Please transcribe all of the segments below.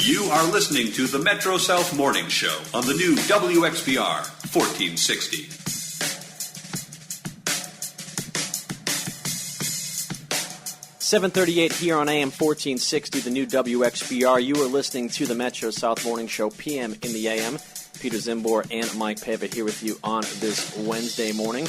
You are listening to the Metro South Morning Show on the new WXPR 1460. .38 here on AM 1460, the new WXPR. You are listening to the Metro South Morning Show, PM in the AM. Peter Czymbor and Mike Paiva here with you on this Wednesday morning.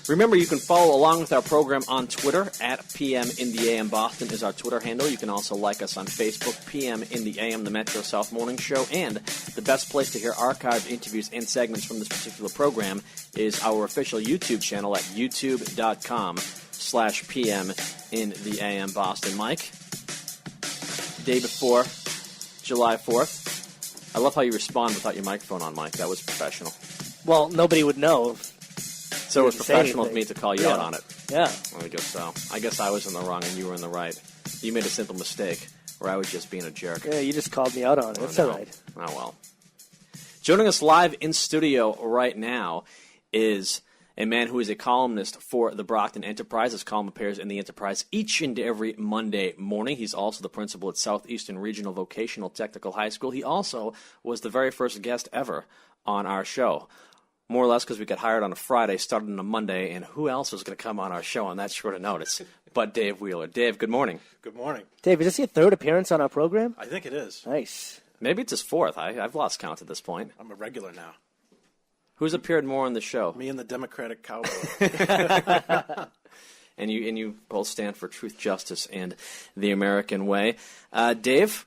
Remember, you can follow along with our program on Twitter. At PM in the AM Boston is our Twitter handle. You can also like us on Facebook, PM in the AM, the Metro South Morning Show. And the best place to hear archived interviews and segments from this particular program is our official YouTube channel at youtube.com/PM in the AM Boston. Mike, day before July 4th. I love how you respond without your microphone on, Mike. That was professional. Well, nobody would know. So it was professional of me to call you out on it. Yeah. There we go. So I guess I was in the wrong and you were in the right. You made a simple mistake, where I was just being a jerk. Yeah, you just called me out on it. That's all right. Oh, well. Joining us live in studio right now is a man who is a columnist for the Brockton Enterprise. His column appears in the Enterprise each and every Monday morning. He's also the principal at Southeastern Regional Vocational Technical High School. He also was the very first guest ever on our show. More or less because we got hired on a Friday, started on a Monday, and who else was going to come on our show on that short of notice but Dave Wheeler. Dave, good morning. Good morning. Dave, is this your third appearance on our program? I think it is. Nice. Maybe it's his fourth. I've lost count at this point. I'm a regular now. Who's appeared more on the show? Me and the Democratic Cowboy. And you both stand for truth, justice, and the American way. Dave,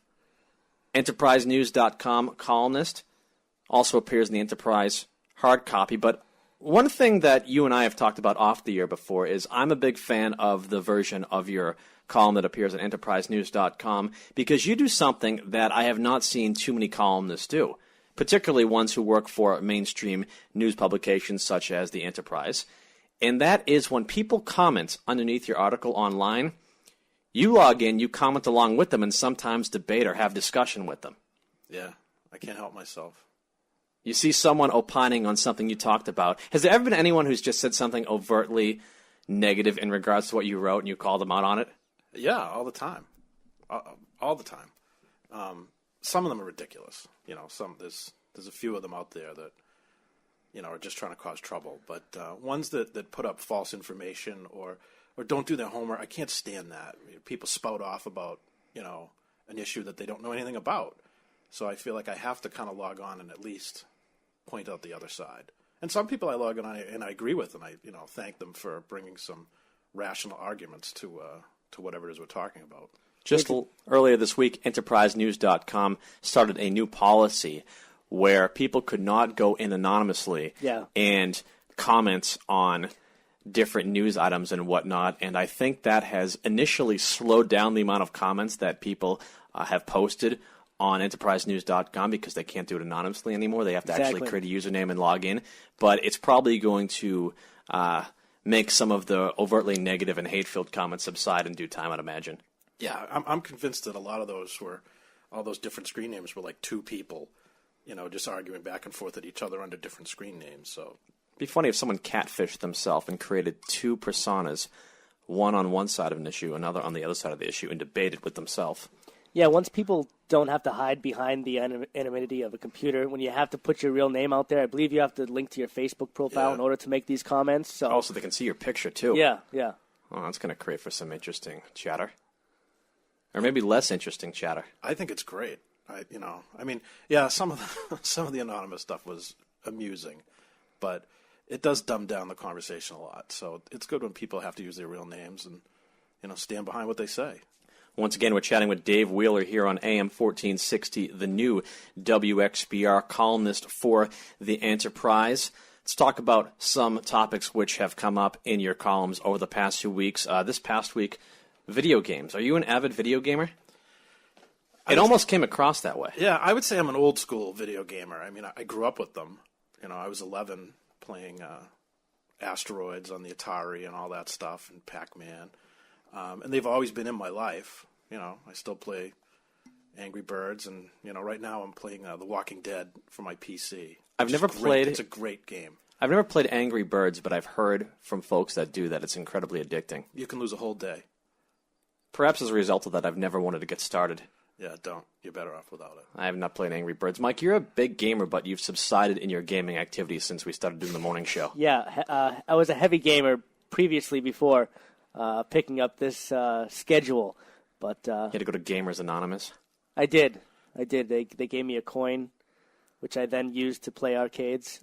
EnterpriseNews.com columnist, also appears in the Enterprise hard copy. But one thing that you and I have talked about off the air before is I'm a big fan of the version of your column that appears at EnterpriseNews.com because you do something that I have not seen too many columnists do, particularly ones who work for mainstream news publications such as the Enterprise. And that is when people comment underneath your article online, you log in, you comment along with them, and sometimes debate or have discussion with them. Yeah, I can't help myself. You see someone opining on something you talked about. Has there ever been anyone who's just said something overtly negative in regards to what you wrote and you called them out on it? Yeah, all the time. All the time. Some of them are ridiculous. You know, there's a few of them out there that, you know, are just trying to cause trouble. But ones that put up false information or don't do their homework, I can't stand that. I mean, people spout off about, you know, an issue that they don't know anything about. So I feel like I have to kind of log on and at least point out the other side. And some people I log on and I agree with, and I, you know, thank them for bringing some rational arguments to whatever it is we're talking about. Just earlier this week, EnterpriseNews.com started a new policy where people could not go in anonymously and comment on different news items and whatnot. And I think that has initially slowed down the amount of comments that people have posted on EnterpriseNews.com because they can't do it anonymously anymore. They have to actually create a username and log in. But it's probably going to make some of the overtly negative and hate-filled comments subside in due time, I'd imagine. Yeah, I'm convinced that a lot of those all those different screen names were like two people, you know, just arguing back and forth at each other under different screen names. So it'd be funny if someone catfished themselves and created two personas, one on one side of an issue, another on the other side of the issue, and debated with themselves. Yeah, once people don't have to hide behind the anonymity of a computer, when you have to put your real name out there, I believe you have to link to your Facebook profile in order to make these comments. So also, they can see your picture, too. Yeah. Oh, that's going to create for some interesting chatter. Or maybe less interesting chatter. I think it's great. Some of the anonymous stuff was amusing, but it does dumb down the conversation a lot. So it's good when people have to use their real names and, you know, stand behind what they say. Once again, we're chatting with Dave Wheeler here on AM 1460, the new WXPR columnist for the Enterprise. Let's talk about some topics which have come up in your columns over the past 2 weeks. This past week, video games. Are you an avid video gamer? It almost came across that way. Yeah, I would say I'm an old school video gamer. I mean, I grew up with them. You know, I was 11 playing Asteroids on the Atari and all that stuff, and Pac-Man. And they've always been in my life. You know, I still play Angry Birds, and, you know, right now I'm playing The Walking Dead for my PC. It's a great game. I've never played Angry Birds, but I've heard from folks that do that it's incredibly addicting. You can lose a whole day. Perhaps as a result of that, I've never wanted to get started. Yeah, don't. You're better off without it. I have not played Angry Birds. Mike, you're a big gamer, but you've subsided in your gaming activities since we started doing the morning show. Yeah, I was a heavy gamer previously before picking up this schedule. But you had to go to Gamers Anonymous? I did. They gave me a coin, which I then used to play arcades.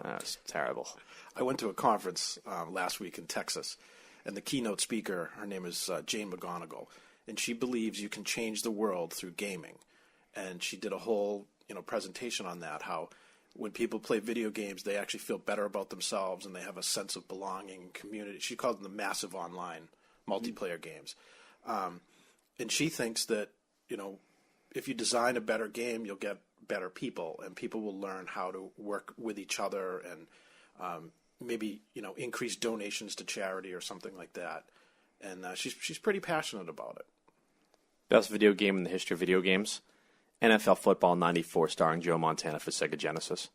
That's terrible. I went to a conference last week in Texas, and the keynote speaker, her name is Jane McGonigal, and she believes you can change the world through gaming. And she did a whole presentation on that, how when people play video games, they actually feel better about themselves and they have a sense of belonging, community. She called them the massive online multiplayer games. And she thinks that, if you design a better game, you'll get better people, and people will learn how to work with each other and maybe, increase donations to charity or something like that. And she's pretty passionate about it. Best video game in the history of video games? NFL Football 94 starring Joe Montana for Sega Genesis.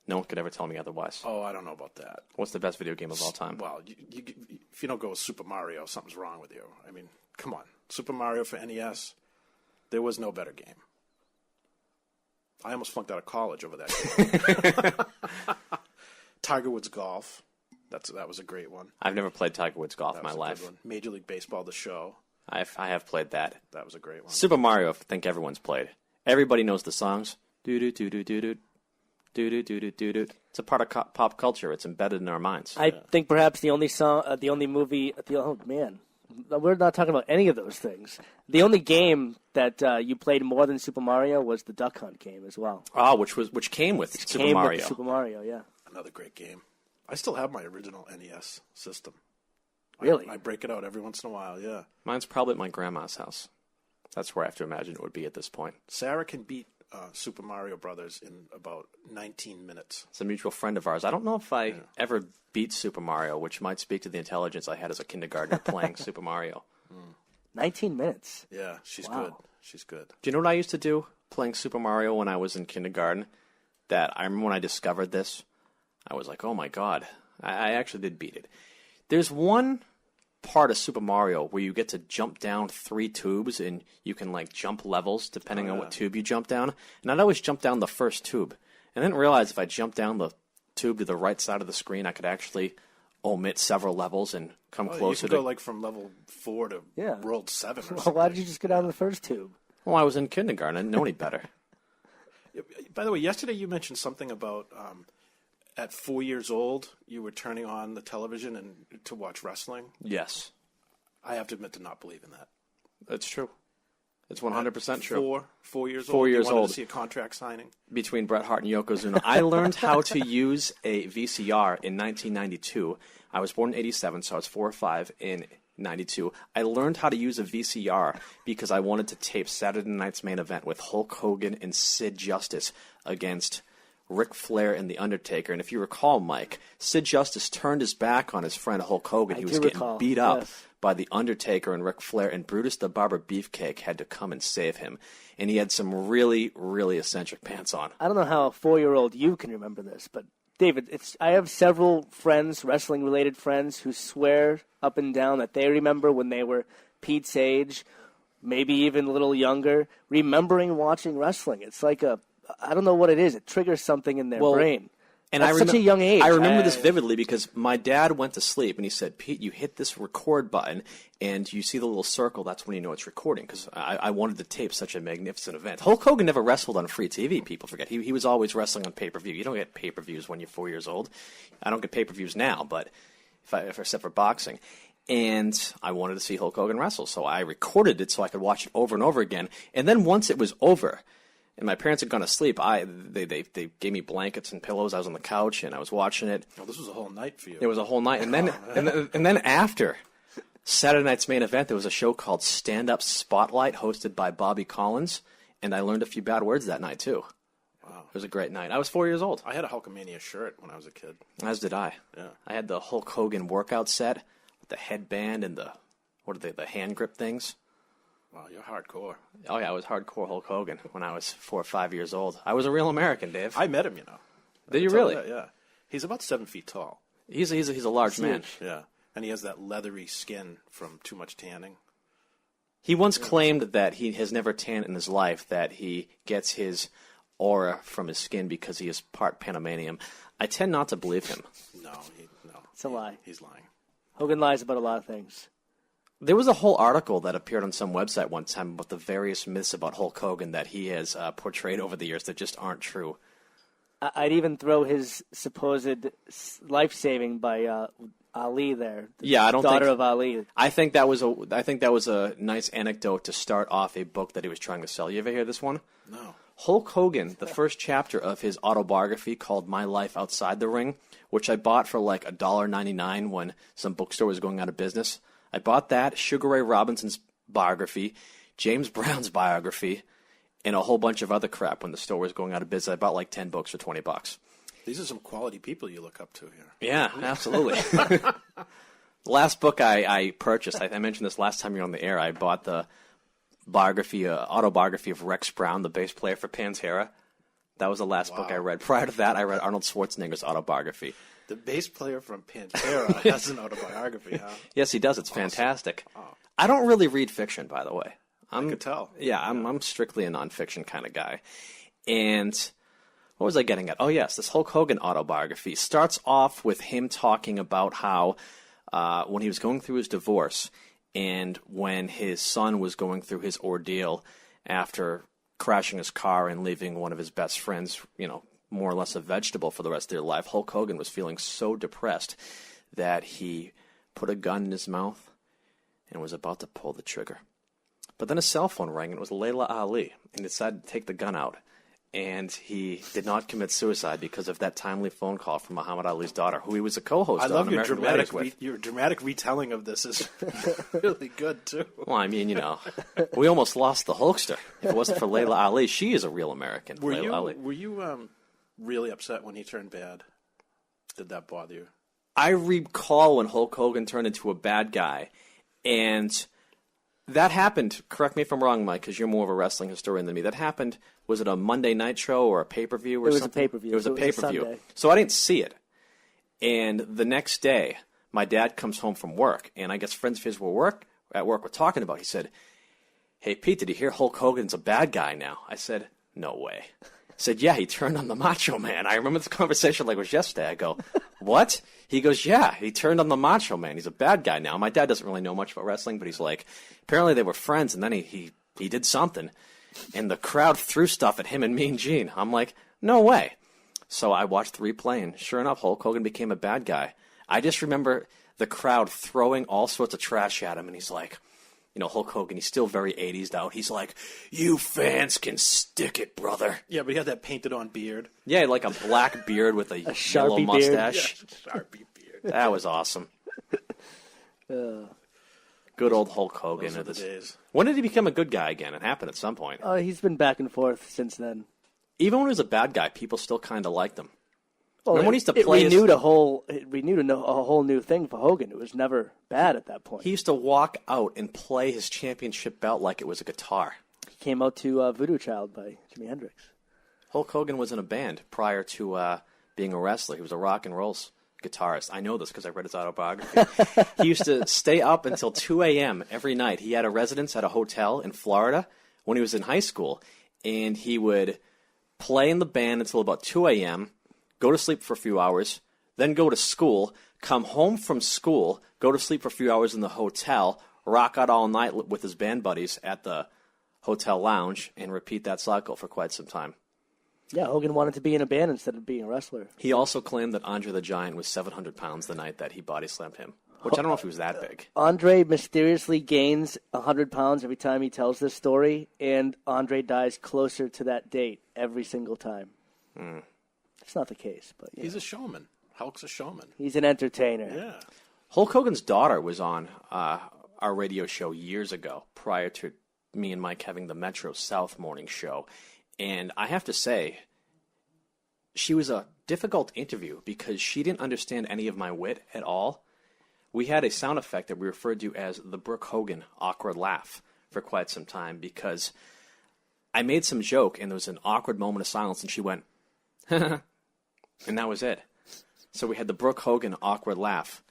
No one could ever tell me otherwise. Oh, I don't know about that. What's the best video game of all time? Well, if you don't go with Super Mario, something's wrong with you. I mean, come on. Super Mario for NES, there was no better game. I almost flunked out of college over that game. Tiger Woods Golf, that was a great one. I've never played Tiger Woods Golf in my That was a life. good one. Major League Baseball, the show. I have played that. That was a great one. Super Mario, I think everyone's played. Everybody knows the songs. Do-do-do-do-do-do. Do-do-do-do-do-do. It's a part of pop culture. It's embedded in our minds. I think perhaps the only song, the only movie, oh man, we're not talking about any of those things. The only game that you played more than Super Mario was the Duck Hunt game as well. Oh, which came with Super Mario. With Super Mario, yeah. Another great game. I still have my original NES system. Really? I break it out every once in a while, yeah. Mine's probably at my grandma's house. That's where I have to imagine it would be at this point. Sarah can beat Super Mario Brothers in about 19 minutes. It's a mutual friend of ours. I don't know if I ever beat Super Mario, which might speak to the intelligence I had as a kindergartner playing Super Mario. 19 minutes. Yeah, she's Wow. good. She's good. Do you know what I used to do playing Super Mario when I was in kindergarten? That I remember when I discovered this, I was like, oh my god, I actually did beat it. There's one part of Super Mario where you get to jump down 3 tubes and you can jump levels depending on what tube you jump down. And I'd always jump down the first tube. And I didn't realize if I jumped down the tube to the right side of the screen, I could actually omit several levels and come closer you can go from level 4 to world 7 or something. Well, why did you just go down the first tube? Well, I was in kindergarten. I didn't know any better. By the way, yesterday you mentioned something about at 4 years old, you were turning on the television and to watch wrestling. Yes. I have to admit to not believing that. That's true. It's 100% true. 4 years old. 4 years you wanted old. to see a contract signing Between Bret Hart and Yokozuna. I learned how to use a VCR in 1992. I was born in 87, so I was 4 or 5 in 92. I learned how to use a VCR because I wanted to tape Saturday Night's Main Event with Hulk Hogan and Sid Justice against Ric Flair and The Undertaker. And if you recall, Mike, Sid Justice turned his back on his friend Hulk Hogan. He was getting beat up by The Undertaker and Ric Flair, and Brutus the Barber Beefcake had to come and save him. And he had some really, really eccentric pants on. I don't know how a 4-year-old you can remember this, but David, I have several friends, wrestling-related friends, who swear up and down that they remember when they were Pete's age, maybe even a little younger, remembering watching wrestling. It's like I don't know what it is. It triggers something in their brain. And at such a young age. I remember this vividly because my dad went to sleep and he said, Pete, you hit this record button and you see the little circle. That's when you know it's recording, because I wanted to tape such a magnificent event. Hulk Hogan never wrestled on free TV, people forget. He was always wrestling on pay-per-view. You don't get pay-per-views when you're 4 years old. I don't get pay-per-views now, but except for boxing. And I wanted to see Hulk Hogan wrestle, so I recorded it so I could watch it over and over again. And then once it was over, and my parents had gone to sleep, they gave me blankets and pillows. I was on the couch and I was watching it. Oh, this was a whole night for you. It was a whole night, and then and then after Saturday Night's Main Event, there was a show called Stand Up Spotlight, hosted by Bobby Collins, and I learned a few bad words that night too. Wow, it was a great night. I was 4 years old. I had a Hulkamania shirt when I was a kid. As did I. Yeah, I had the Hulk Hogan workout set with the headband and the hand grip things. Wow, you're hardcore. Oh, yeah, I was hardcore Hulk Hogan when I was 4 or 5 years old. I was a real American, Dave. I met him, you know. Did you really? Yeah. He's about 7 feet tall. He's a large man. Yeah, and he has that leathery skin from too much tanning. He once claimed that he has never tanned in his life, that he gets his aura from his skin because he is part Panamanian. I tend not to believe him. No. It's a lie. He's lying. Hogan lies about a lot of things. There was a whole article that appeared on some website one time about the various myths about Hulk Hogan that he has portrayed over the years that just aren't true. I'd even throw his supposed life-saving by Ali there. Yeah, I don't daughter think, of Ali. I think that was a nice anecdote to start off a book that he was trying to sell. You ever hear this one? No. Hulk Hogan, the first chapter of his autobiography called My Life Outside the Ring, which I bought for like $1.99 when some bookstore was going out of business. I bought that, Sugar Ray Robinson's biography, James Brown's biography, and a whole bunch of other crap when the store was going out of business. I bought like 10 books for $20. These are some quality people you look up to here. Yeah, absolutely. The last book I purchased, I mentioned this last time you were on the air, I bought the autobiography of Rex Brown, the bass player for Pantera. That was the last book I read. Prior to that, I read Arnold Schwarzenegger's autobiography. The bass player from Pantera has an autobiography, huh? Yes, he does. It's fantastic. Oh. I don't really read fiction, by the way. I could tell. Yeah, I'm strictly a nonfiction kind of guy. And what was I getting at? Oh, yes, this Hulk Hogan autobiography starts off with him talking about how when he was going through his divorce and when his son was going through his ordeal after crashing his car and leaving one of his best friends, more or less a vegetable for the rest of their life, Hulk Hogan was feeling so depressed that he put a gun in his mouth and was about to pull the trigger. But then a cell phone rang, and it was Layla Ali, and he decided to take the gun out. And he did not commit suicide because of that timely phone call from Muhammad Ali's daughter, who he was a co-host on American Weddings with. Your dramatic retelling of this is really good, too. Well, I mean, we almost lost the Hulkster. If it wasn't for Layla Ali, she is a real American. Were you really upset when he turned bad? Did that bother you? I recall when Hulk Hogan turned into a bad guy, and that happened, correct me if I'm wrong, Mike, because you're more of a wrestling historian than me. That happened, was it a Monday night show or a pay-per-view or something? It was a pay-per-view. It was a pay-per-view. So I didn't see it. And the next day, my dad comes home from work, and I guess friends of his at work were talking about it. He said, "Hey, Pete, did you hear Hulk Hogan's a bad guy now?" I said, "No way." He said, "Yeah, he turned on the Macho Man." I remember this conversation like it was yesterday. I go, "What?" He goes, "Yeah, he turned on the Macho Man. He's a bad guy now." My dad doesn't really know much about wrestling, but he's like, apparently they were friends, and then he did something. And the crowd threw stuff at him and Mean Gene. I'm like, no way. So I watched the replay, and sure enough, Hulk Hogan became a bad guy. I just remember the crowd throwing all sorts of trash at him, and he's like, Hulk Hogan, he's still very 80s out. He's like, "You fans can stick it, brother." Yeah, but he had that painted-on beard. Yeah, like a black beard with a yellow Sharpie mustache. Yeah, Sharpie beard. That was awesome. Good old Hulk Hogan. Those are the days. When did he become a good guy again? It happened at some point. He's been back and forth since then. Even when he was a bad guy, people still kind of liked him. Well, when he used to play, it renewed a whole new thing for Hogan. It was never bad at that point. He used to walk out and play his championship belt like it was a guitar. He came out to Voodoo Child by Jimi Hendrix. Hulk Hogan was in a band prior to being a wrestler. He was a rock and roll guitarist. I know this because I read his autobiography. He used to stay up until 2 a.m. every night. He had a residence at a hotel in Florida when he was in high school, and he would play in the band until about 2 a.m., go to sleep for a few hours, then go to school, come home from school, go to sleep for a few hours in the hotel, rock out all night with his band buddies at the hotel lounge, and repeat that cycle for quite some time. Yeah, Hogan wanted to be in a band instead of being a wrestler. He also claimed that Andre the Giant was 700 pounds the night that he body slammed him, which I don't know if he was that big. Andre mysteriously gains 100 pounds every time he tells this story, and Andre dies closer to that date every single time. It's not the case, but he's a showman. Hulk's a showman. He's an entertainer. Yeah. Hulk Hogan's daughter was on our radio show years ago, prior to me and Mike having the Metro South morning show. And I have to say, she was a difficult interview because she didn't understand any of my wit at all. We had a sound effect that we referred to as the Brooke Hogan awkward laugh for quite some time because I made some joke and there was an awkward moment of silence and she went, and that was it. So we had the Brooke Hogan awkward laugh.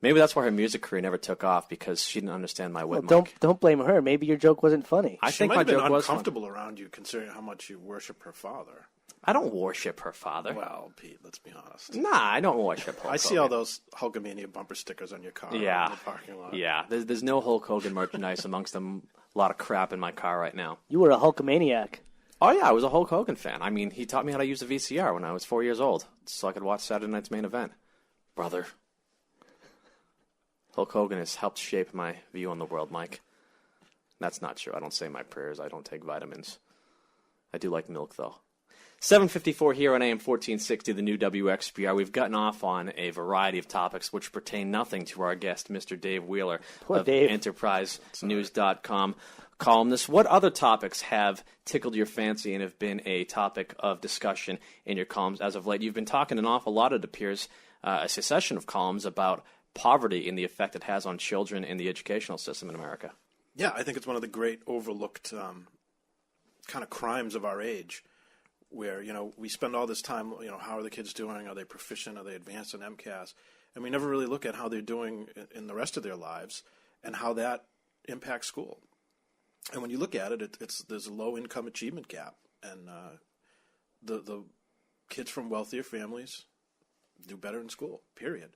Maybe that's why her music career never took off, because she didn't understand my wit. Don't blame her. Maybe your joke wasn't funny. I think my joke was funny. She might have been uncomfortable around you, considering how much you worship her father. I don't worship her father. Well, Pete, let's be honest. Nah, I don't worship Hulk Hogan. I see all those Hulkamania bumper stickers on your car in the parking lot. Yeah, there's no Hulk Hogan merchandise amongst them. A lot of crap in my car right now. You were a Hulkamaniac. Oh, yeah, I was a Hulk Hogan fan. I mean, he taught me how to use a VCR when I was 4 years old, so I could watch Saturday Night's Main Event. Brother. Hulk Hogan has helped shape my view on the world, Mike. That's not true. I don't say my prayers. I don't take vitamins. I do like milk, though. 7:54 here on AM 1460, the new WXPR. We've gotten off on a variety of topics which pertain nothing to our guest, Mr. Dave Wheeler of EnterpriseNews.com. Columnist, what other topics have tickled your fancy and have been a topic of discussion in your columns as of late? You've been talking an awful lot, it appears, a succession of columns about poverty and the effect it has on children in the educational system in America. Yeah, I think it's one of the great overlooked kind of crimes of our age, where, we spend all this time, how are the kids doing? Are they proficient? Are they advanced in MCAS? And we never really look at how they're doing in the rest of their lives and how that impacts school. And when you look at it, there's a low income achievement gap, and the kids from wealthier families do better in school, period.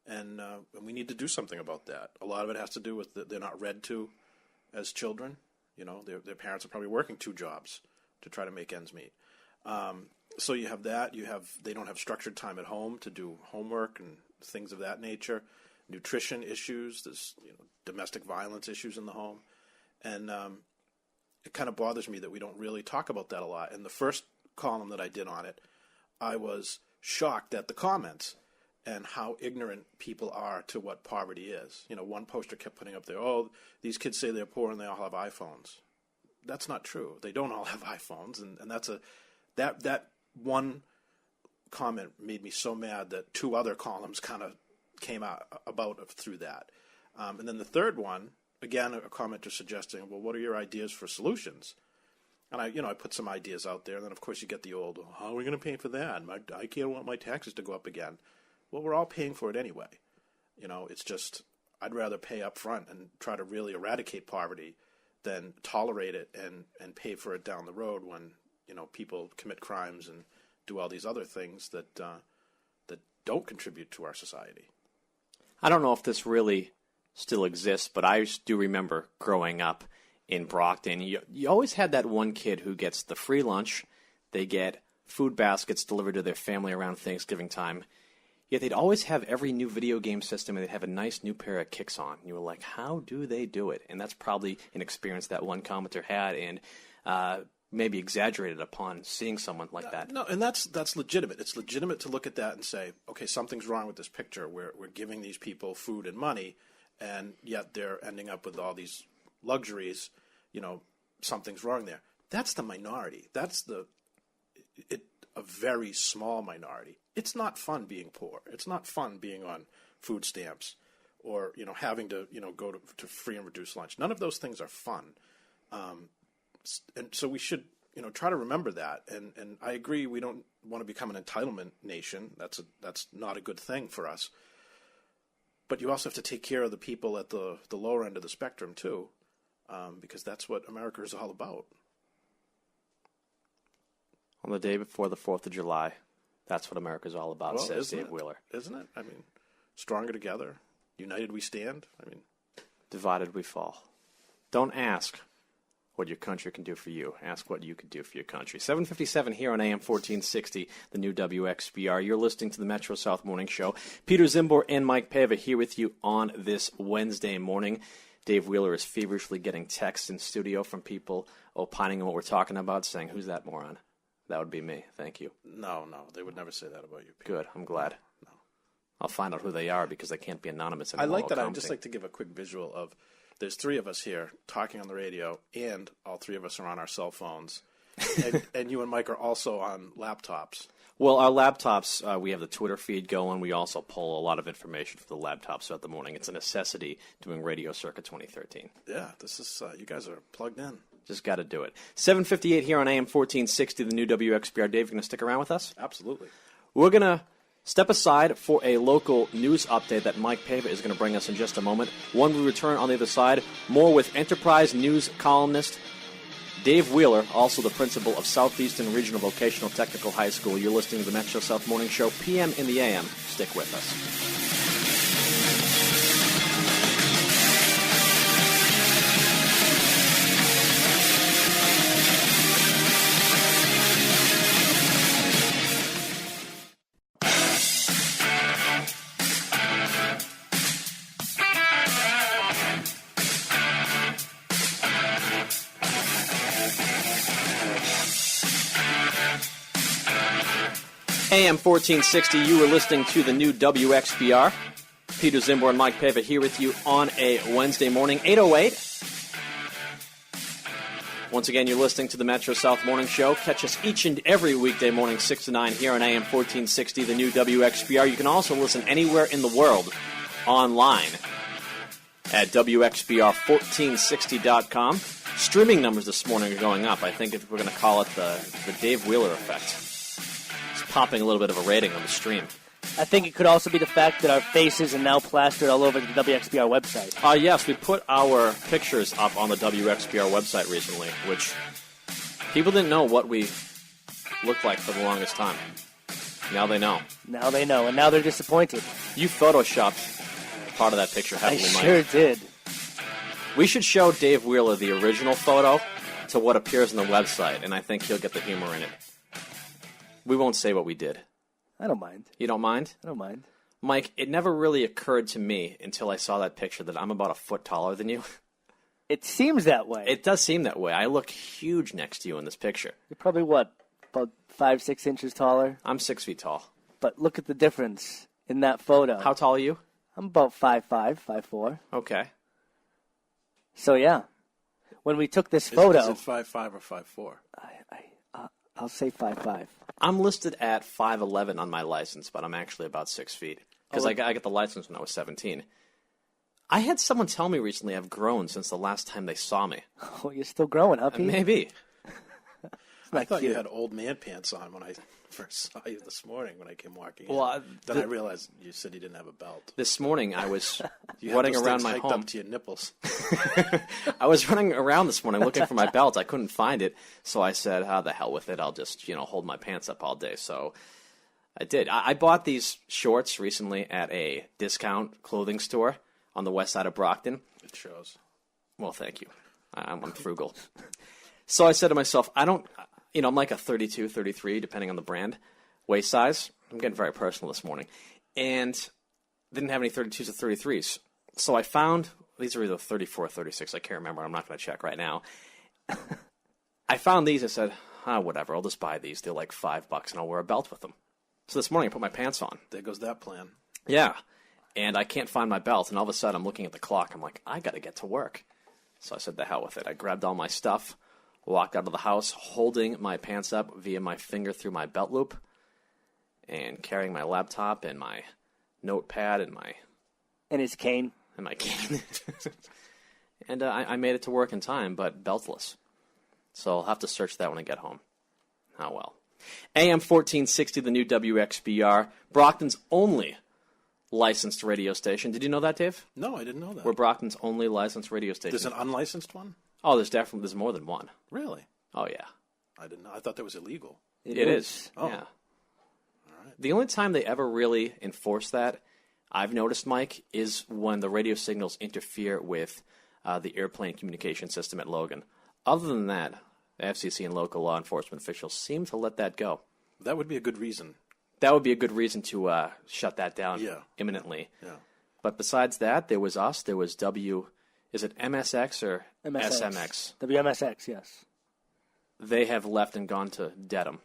And we need to do something about that. A lot of it has to do with they're not read to as children. Their parents are probably working 2 jobs to try to make ends meet. So you have that. They don't have structured time at home to do homework and things of that nature. Nutrition issues. There's domestic violence issues in the home, and it kind of bothers me that we don't really talk about that a lot. In the first column that I did on it, I was shocked at the comments and how ignorant people are to what poverty is. One poster kept putting up there, "Oh, these kids say they're poor and they all have iPhones." That's not true. They don't all have iPhones, and that's that one comment made me so mad that 2 other columns kind of came out about through that. And then the third one, again, a commenter suggesting, well, what are your ideas for solutions? And I put some ideas out there, and then of course you get the old, how are we going to pay for that? I can't want my taxes to go up again. Well, we're all paying for it anyway. It's just, I'd rather pay up front and try to really eradicate poverty than tolerate it and pay for it down the road when people commit crimes and do all these other things that don't contribute to our society. I don't know if this really still exists, but I do remember growing up in Brockton. You always had that one kid who gets the free lunch. They get food baskets delivered to their family around Thanksgiving time. Yet they'd always have every new video game system, and they'd have a nice new pair of kicks on. You were like, how do they do it? And that's probably an experience that one commenter had, and maybe exaggerated upon seeing someone like that. No, and that's legitimate. It's legitimate to look at that and say, okay, something's wrong with this picture. We're giving these people food and money, and yet they're ending up with all these luxuries. Something's wrong there. That's the minority. That's a very small minority. It's not fun being poor. It's not fun being on food stamps or, having to, go to free and reduced lunch. None of those things are fun. And so we should, try to remember that. And I agree, we don't want to become an entitlement nation. That's not a good thing for us. But you also have to take care of the people at the lower end of the spectrum too, because that's what America is all about. On the day before the 4th of July, that's what America's all about, says Dave Wheeler. Isn't it? I mean, stronger together, united we stand. Divided we fall. Don't ask what your country can do for you. Ask what you could do for your country. 7:57 here on AM 1460, the new WXBR. You're listening to the Metro South Morning Show. Peter Czymbor and Mike Paiva here with you on this Wednesday morning. Dave Wheeler is feverishly getting texts in studio from people opining on what we're talking about, saying, who's that moron? That would be me. Thank you. No, they would never say that about you, Peter. Good. I'm glad. No. I'll find out who they are because they can't be anonymous anymore. I like that. I'd just like to give a quick visual of there's 3 of us here talking on the radio, and all 3 of us are on our cell phones. and you and Mike are also on laptops. Well, our laptops, we have the Twitter feed going. We also pull a lot of information for the laptops throughout the morning. It's a necessity doing Radio Circa 2013. Yeah, this is you guys are plugged in. Just got to do it. 7:58 here on AM 1460, the new WXBR. Dave, you going to stick around with us? Absolutely. We're going to Step aside for a local news update that Mike Paiva is going to bring us in just a moment. When we return on the other side, more with Enterprise News columnist Dave Wheeler, also the principal of Southeastern Regional Vocational Technical High School. You're listening to the Metro South Morning Show, PM in the AM. Stick with us. AM 1460, you were listening to the new WXPR. Peter Czymbor and Mike Paiva here with you on a Wednesday morning, 8:08. Once again, you're listening to the Metro South Morning Show. Catch us each and every weekday morning, 6 to 9, here on AM 1460, the new WXPR. You can also listen anywhere in the world online at WXPR1460.com. Streaming numbers this morning are going up. I think we're going to call it the Dave Wheeler effect. Popping a little bit of a rating on the stream. I think it could also be the fact that our faces are now plastered all over the WXPR website. Yes, we put our pictures up on the WXPR website recently, which people didn't know what we looked like for the longest time. Now they know. Now they know, and now they're disappointed. You photoshopped part of that picture heavily, Mike. I sure did. We should show Dave Wheeler the original photo to what appears on the website, and I think he'll get the humor in it. We won't say what we did. I don't mind. You don't mind? I don't mind. Mike, it never really occurred to me until I saw that picture that I'm about a foot taller than you. It seems that way. It does seem that way. I look huge next to you in this picture. You're probably, what, about 5-6 inches taller? I'm 6 feet tall. But look at the difference in that photo. How tall are you? I'm about 5'5", 5'4". Okay. So, yeah. When we took this photo... Is it 5'5" or 5'4"? I'll say 5'5". I'm listed at 5'11" on my license, but I'm actually about 6 feet. Because I got the license when I was 17. I had someone tell me recently I've grown since the last time they saw me. Oh, you're still growing, huh, Pete? Maybe. I thought you had old man pants on when I first saw you this morning when I came walking in. Then I realized you said you didn't have a belt. This morning I was you running around my home. Up to your nipples. I was running around this morning looking for my belt. I couldn't find it, so I said, the hell with it. I'll just, hold my pants up all day. So I did. I bought these shorts recently at a discount clothing store on the west side of Brockton. It shows. Well, thank you. I'm frugal. So I said to myself, I'm like a 32, 33, depending on the brand, waist size. I'm getting very personal this morning. And didn't have any 32s or 33s. So I found, these are either 34 or 36, I can't remember. I'm not going to check right now. I found these. I said, whatever, I'll just buy these. They're like $5 and I'll wear a belt with them. So this morning I put my pants on. There goes that plan. Yeah. And I can't find my belt. And all of a sudden I'm looking at the clock. I'm like, I got to get to work. So I said, the hell with it. I grabbed all my stuff. Walked out of the house holding my pants up via my finger through my belt loop and carrying my laptop and my notepad and my... And his cane. And my cane. And I made it to work in time, but beltless. So I'll have to search that when I get home. Oh, well. AM 1460, the new WXBR, Brockton's only licensed radio station. Did you know that, Dave? No, I didn't know that. We're Brockton's only licensed radio station. There's an unlicensed one? Oh, there's more than one. Really? Oh, yeah. I didn't know. I thought that was illegal. It is. Oh. Yeah. All right. The only time they ever really enforce that, I've noticed, Mike, is when the radio signals interfere with the airplane communication system at Logan. Other than that, the FCC and local law enforcement officials seem to let that go. That would be a good reason. That would be a good reason to shut that down imminently. Yeah. But besides that, there was us, there was is it MSX or SMX? WMSX, yes. They have left and gone to Dedham.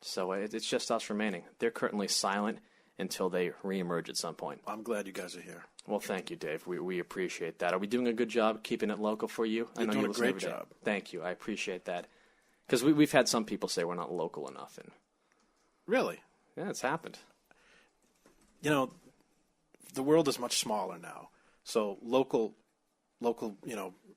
So it's just us remaining. They're currently silent until they reemerge at some point. I'm glad you guys are here. Well, thank you, Dave. We appreciate that. Are we doing a good job keeping it local for you? You're doing a great job. Thank you. I appreciate that. Because we've had some people say we're not local enough. And really? Yeah, it's happened. The world is much smaller now. So local,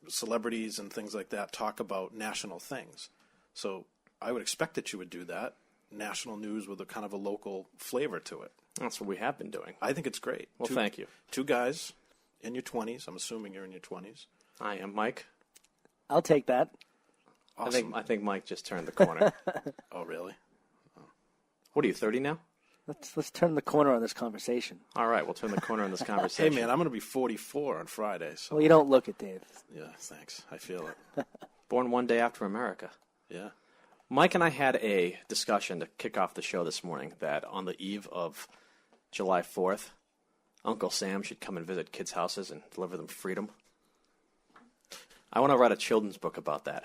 celebrities and things like that talk about national things. So I would expect that you would do that. national news with a kind of a local flavor to it. That's what we have been doing. I think it's great. Well, thank you. Two guys in your 20s. I'm assuming you're in your 20s. I am, Mike. I'll take that. Awesome. I think Mike just turned the corner. Oh, really? What are you, 30 now? Let's turn the corner on this conversation. All right, we'll turn the corner on this conversation. Hey, man, I'm going to be 44 on Friday. So. Well, you don't look it, Dave. Yeah, thanks. I feel it. Born one day after America. Yeah. Mike and I had a discussion to kick off the show this morning that on the eve of July 4th, Uncle Sam should come and visit kids' houses and deliver them freedom. I want to write a children's book about that.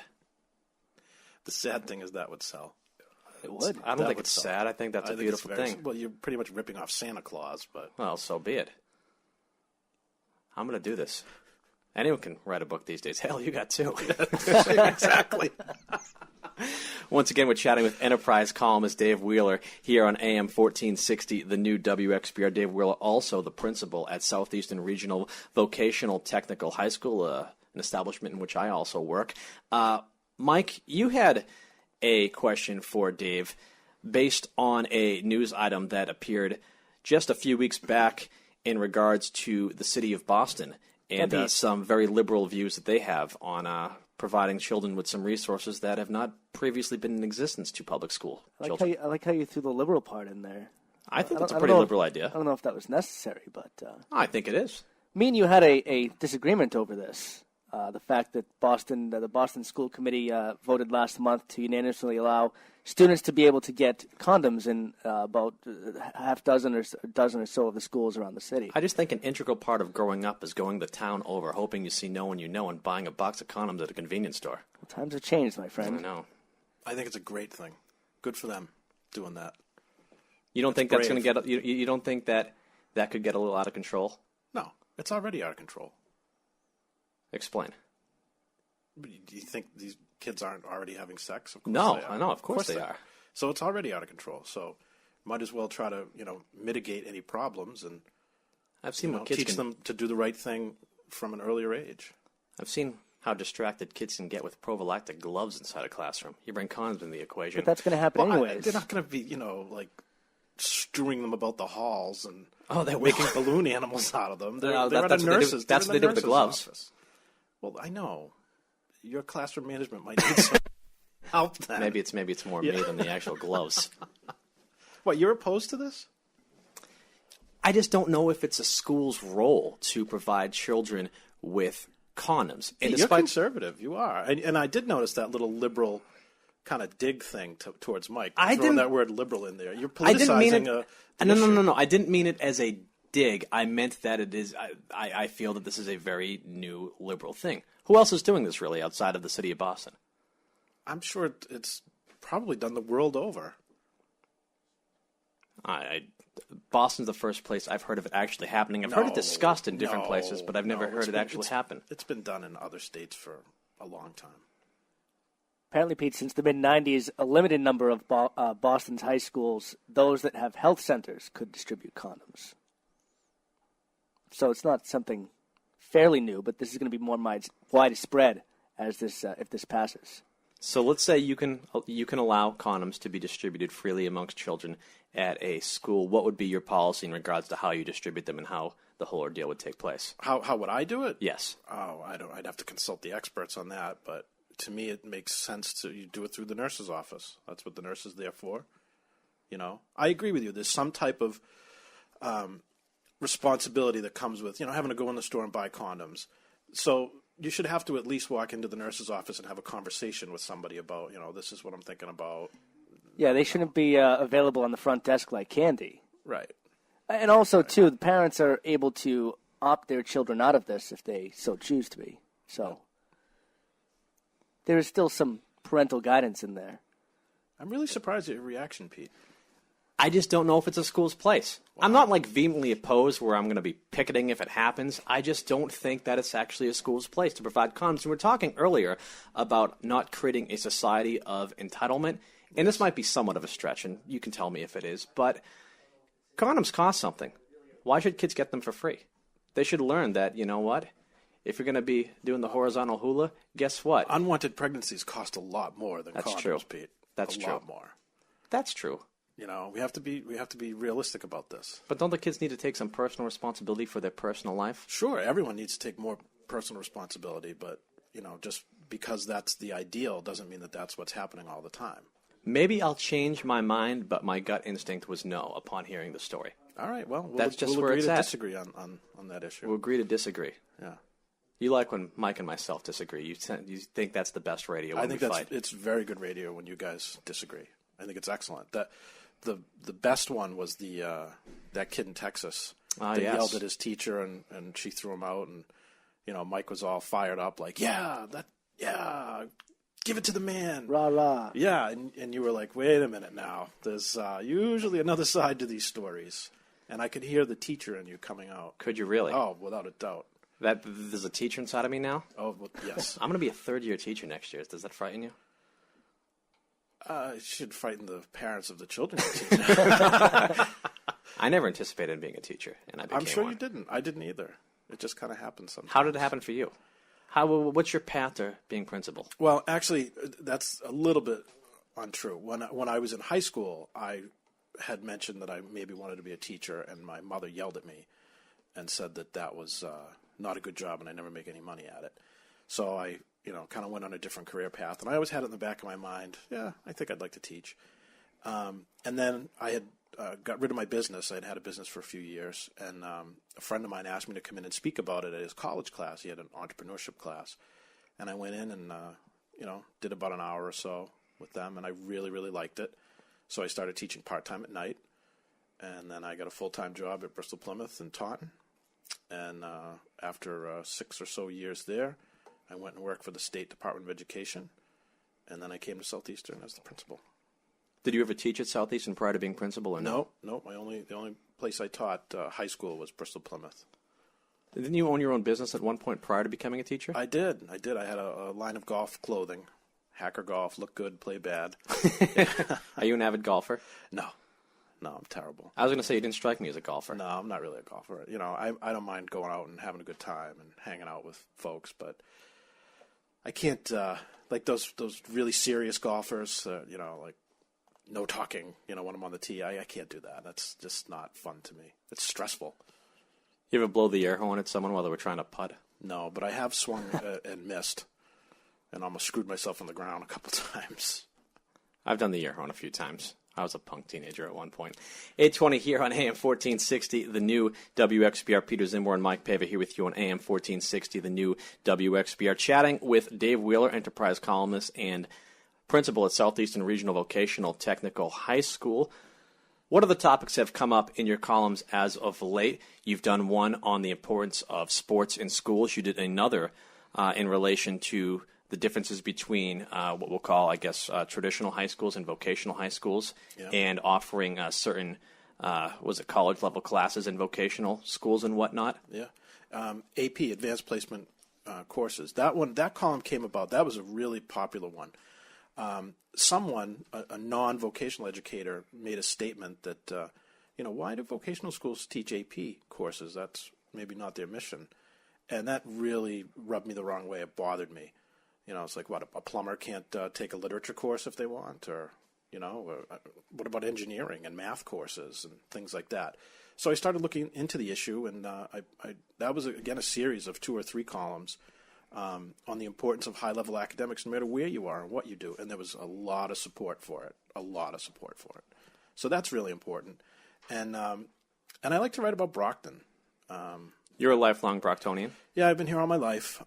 The sad thing is that would sell. It would. I don't think it's sad. I think that's a beautiful thing. Well, you're pretty much ripping off Santa Claus, but... Well, so be it. I'm going to do this. Anyone can write a book these days. Hell, you got two. Exactly. Once again, we're chatting with Enterprise columnist Dave Wheeler here on AM 1460, the new WXPR. Dave Wheeler, also the principal at Southeastern Regional Vocational Technical High School, an establishment in which I also work. Mike, you had a question for Dave based on a news item that appeared just a few weeks back in regards to the city of Boston and some very liberal views that they have on providing children with some resources that have not previously been in existence to public school children. I like how you threw the liberal part in there. I think that's a pretty liberal idea. I don't know if that was necessary, but... I think it is. Me and you had a disagreement over this. The fact that the Boston School Committee voted last month to unanimously allow students to be able to get condoms in about half dozen or dozen or so of the schools around the city. I just think an integral part of growing up is going the town over, hoping you see no one you know, and buying a box of condoms at a convenience store. Well, times have changed, my friend. I know. I think it's a great thing. Good for them doing that. You don't think that's going to get? You don't think that could get a little out of control? No, it's already out of control. Explain. Do you think these kids aren't already having sex? Of course No, they are. I know. Of course they are. So it's already out of control. So might as well try to mitigate any problems and I've seen what kids teach them to do the right thing from an earlier age. I've seen how distracted kids can get with prophylactic gloves inside a classroom. You bring condoms in the equation. But that's going to happen anyways. They're not going to be like strewing them about the halls and they're making balloon animals out of them. They're at a that's nurse's. That's what they do with the gloves. Office. Well, I know. Your classroom management might need some help then. Maybe it's more me than the actual gloves. What, you're opposed to this? I just don't know if it's a school's role to provide children with condoms. And you're conservative. You are. And I did notice that little liberal kind of dig thing towards Mike. Throwing that word liberal in there. You're politicizing No. I didn't mean it as a dig. I meant that it is. I feel that this is a very new liberal thing. Who else is doing this really outside of the city of Boston? I'm sure it's probably done the world over. Boston's the first place I've heard of it actually happening. I've heard it discussed in different places, but I've never heard it actually happen. It's been done in other states for a long time. Apparently, Pete, since the mid-'90s, a limited number of Boston's high schools, those that have health centers, could distribute condoms. So it's not something fairly new, but this is going to be more widespread as this if this passes. So let's say you can allow condoms to be distributed freely amongst children at a school. What would be your policy in regards to how you distribute them and how the whole ordeal would take place? How would I do it? Yes. Oh, I'd have to consult the experts on that, but to me it makes sense to you do it through the nurse's office. That's what the nurse is there for. I agree with you. There's some type of responsibility that comes with having to go in the store and buy condoms. So you should have to at least walk into the nurse's office and have a conversation with somebody about this is what I'm thinking about. Yeah, they shouldn't be available on the front desk like candy. Right. And also, too, the parents are able to opt their children out of this if they so choose to be. So there is still some parental guidance in there. I'm really surprised at your reaction, Pete. I just don't know if it's a school's place. Wow. I'm not vehemently opposed where I'm going to be picketing if it happens. I just don't think that it's actually a school's place to provide condoms. And we were talking earlier about not creating a society of entitlement. And this might be somewhat of a stretch, and you can tell me if it is, but condoms cost something. Why should kids get them for free? They should learn that, if you're going to be doing the horizontal hula, guess what? Unwanted pregnancies cost a lot more than condoms, true. Pete. That's a true. lot more. That's true. You know, we have to be realistic about this. But don't the kids need to take some personal responsibility for their personal life? Sure, everyone needs to take more personal responsibility, but, you know, just because that's the ideal doesn't mean that that's what's happening all the time. Maybe I'll change my mind, but my gut instinct was no upon hearing the story. All right, well, That's just we'll where agree it's to at. disagree on that issue. We'll agree to disagree. Yeah. You like when Mike and myself disagree. You think that's the best radio when I think we fight. it's very good radio when you guys disagree. I think it's excellent. The best one was that kid in Texas that yelled at his teacher and she threw him out, and you know, Mike was all fired up like, yeah, give it to the man. Rah, rah. Yeah, and you were like, wait a minute now. There's usually another side to these stories. And I could hear the teacher in you coming out. Could you really? Oh, without a doubt. There's a teacher inside of me now? Oh, well, yes. I'm going to be a third-year teacher next year. Does that frighten you? It should frighten the parents of the children. Teaching. I never anticipated being a teacher, and I became I'm sure one. you didn't. I didn't either. It just kind of happened sometimes. How did it happen for you? What's your path to being principal? Well, actually, that's a little bit untrue. When I was in high school, I had mentioned that I maybe wanted to be a teacher, and my mother yelled at me and said that was not a good job and I'd never make any money at it. So I, kind of went on a different career path, and I always had it in the back of my mind, yeah, I think I'd like to teach. And then I had got rid of my business. I had had a business for a few years, and a friend of mine asked me to come in and speak about it at his college class. He had an entrepreneurship class. And I went in and, did about an hour or so with them, and I really, really liked it. So I started teaching part-time at night, and then I got a full-time job at Bristol Plymouth in Taunton. And after 6 or so years there, I went and worked for the State Department of Education, and then I came to Southeastern as the principal. Did you ever teach at Southeastern prior to being principal, or no? No. The only place I taught high school was Bristol Plymouth. Didn't you own your own business at one point prior to becoming a teacher? I did. I had a line of golf clothing. Hacker golf, look good, play bad. Are you an avid golfer? No, I'm terrible. I was going to say you didn't strike me as a golfer. No, I'm not really a golfer. I don't mind going out and having a good time and hanging out with folks, but I can't, like those really serious golfers, like no talking, when I'm on the tee. I can't do that. That's just not fun to me. It's stressful. You ever blow the air horn at someone while they were trying to putt? No, but I have swung and missed, and almost screwed myself on the ground a couple times. I've done the air horn a few times. I was a punk teenager at one point. 8:20 here on AM 1460, the new WXBR. Peter Czymbor and Mike Paiva here with you on AM 1460, the new WXBR. Chatting with Dave Wheeler, Enterprise columnist and principal at Southeastern Regional Vocational Technical High School. What other topics have come up in your columns as of late? You've done one on the importance of sports in schools. You did another in relation to the differences between what we'll call, traditional high schools and vocational high schools, and offering certain, college-level classes in vocational schools and whatnot? Yeah. AP, Advanced Placement courses. That column came about. That was a really popular one. Someone, a non-vocational educator, made a statement that, why do vocational schools teach AP courses? That's maybe not their mission. And that really rubbed me the wrong way. It bothered me. It's like, what, a plumber can't take a literature course if they want? Or, what about engineering and math courses and things like that? So I started looking into the issue, and that was, again, a series of 2 or 3 columns on the importance of high-level academics no matter where you are and what you do. And there was a lot of support for it, So that's really important. And I like to write about Brockton. You're a lifelong Brocktonian? Yeah, I've been here all my life.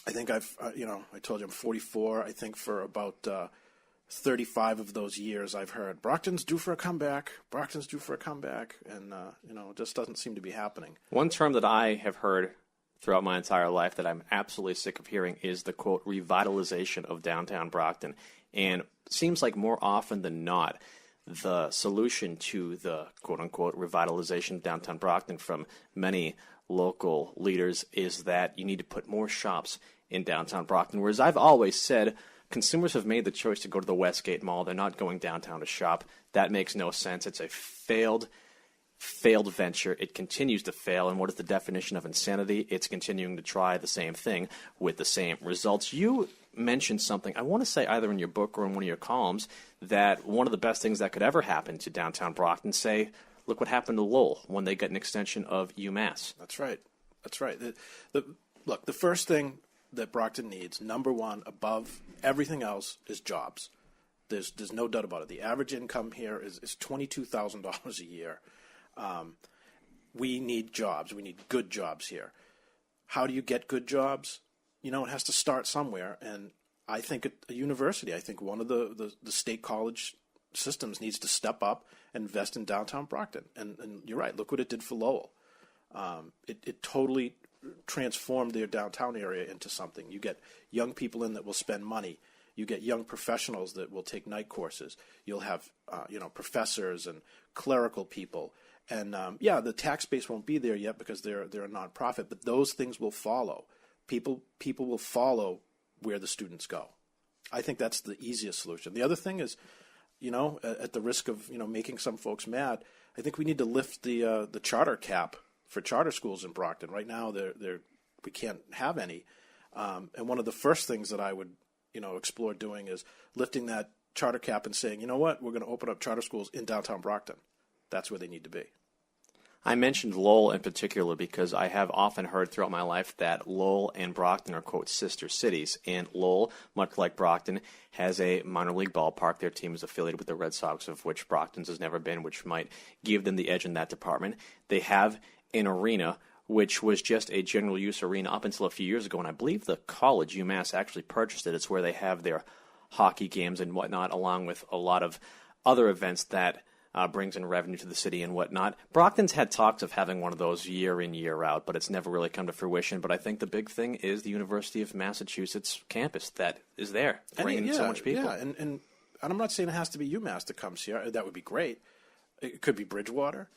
I think I told you I'm 44. I think for about 35 of those years I've heard, Brockton's due for a comeback, and, it just doesn't seem to be happening. One term that I have heard throughout my entire life that I'm absolutely sick of hearing is the, quote, revitalization of downtown Brockton. And it seems like more often than not, the solution to the, quote-unquote, revitalization of downtown Brockton from many local leaders is that you need to put more shops in downtown Brockton. Whereas I've always said consumers have made the choice to go to the Westgate Mall. They're not going downtown to shop. That makes no sense. It's a failed venture. It continues to fail. And what is the definition of insanity? It's continuing to try the same thing with the same results. You mentioned something, I want to say either in your book or in one of your columns, that one of the best things that could ever happen to downtown Brockton, say, look what happened to Lowell when they got an extension of UMass. That's right. That's right. Look, the first thing that Brockton needs, number one, above everything else, is jobs. There's no doubt about it. The average income here is $22,000 a year. We need jobs. We need good jobs here. How do you get good jobs? It has to start somewhere. And I think at a university, I think one of the state college systems needs to step up and invest in downtown Brockton. And you're right. Look what it did for Lowell. It totally transformed their downtown area into something. You get young people in that will spend money. You get young professionals that will take night courses. You'll have, professors and clerical people. And, the tax base won't be there yet because they're a nonprofit, but those things will follow. People will follow where the students go. I think that's the easiest solution. The other thing is, at the risk of, making some folks mad, I think we need to lift the charter cap for charter schools in Brockton. Right now, we can't have any. And one of the first things that I would, explore doing is lifting that charter cap and saying, you know what, we're going to open up charter schools in downtown Brockton. That's where they need to be. I mentioned Lowell in particular because I have often heard throughout my life that Lowell and Brockton are, quote, sister cities. And Lowell, much like Brockton, has a minor league ballpark. Their team is affiliated with the Red Sox, of which Brockton's has never been, which might give them the edge in that department. They have an arena, which was just a general use arena up until a few years ago. And I believe the college, UMass, actually purchased it. It's where they have their hockey games and whatnot, along with a lot of other events that brings in revenue to the city and whatnot. Brockton's had talks of having one of those year in, year out, but it's never really come to fruition. But I think the big thing is the University of Massachusetts campus that is there, bringing in so much people. Yeah, and I'm not saying it has to be UMass that comes here. That would be great. It could be Bridgewater.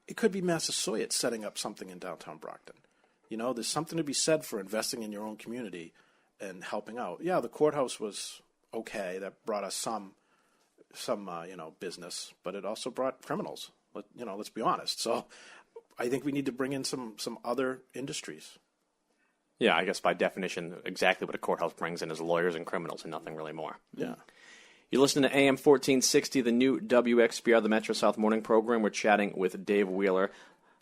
It could be Massasoit setting up something in downtown Brockton. There's something to be said for investing in your own community and helping out. Yeah, the courthouse was okay. That brought us some business, but it also brought criminals. Let's be honest. So I think we need to bring in some other industries. Yeah, I guess by definition, exactly what a courthouse brings in is lawyers and criminals and nothing really more. Yeah. You're listening to AM 1460, the new WXPR, the Metro South Morning Program. We're chatting with Dave Wheeler,